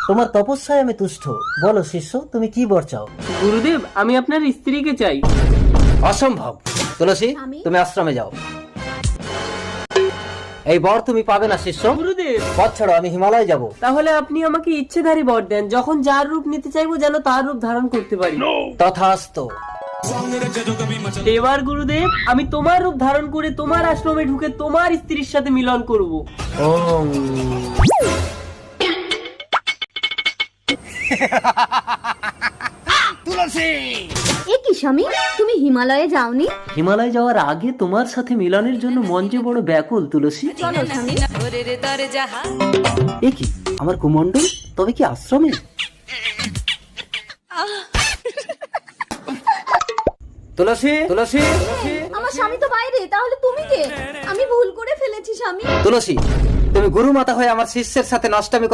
তোমার তপস্যায় আমি তুষ্ট। বলো শিষ্য, তুমি কি বর চাও? গুরুদেব, আমি আপনার স্ত্রীকে চাই। অসম্ভব। তুলসী, স্বামী? তুমি আশ্রমে যাও। এই বর তুমি পাবে না শিষ্য। গুরুদেব, পথ ছাড়ো, আমি হিমালয় যাব। তাহলে আপনি আমাকে ইচ্ছেধারী বর দেন, যখন যার রূপ নিতে চাইবো যেন তার রূপ ধারণ করতে পারি। তথাস্তু। এবার গুরুদেব, আমি তোমার রূপ ধারণ করে তোমার আশ্রমে ঢুকে তোমার স্ত্রীর সাথে মিলন করব। ওম। এ কি স্বামী, তুমি হিমালয়ে যাওনি? হিমালয় যাওয়ার আগে তোমার সাথে মিলনের জন্য মন যে বড় ব্যাকুল তুলসী। চলো স্বামী। এ কি আমার কুমণ্ডল, তবে কি আশ্রমে? তুলসী, তুলসী, তুলসী, আমার স্বামী তো বাইরে, তাহলে তুমি কে? আমি ভুল করে ফেলেছি স্বামী। তুলসী, তুমি গুরু মাতা হয়ে আমার শিষ্যের সাথে নষ্টামি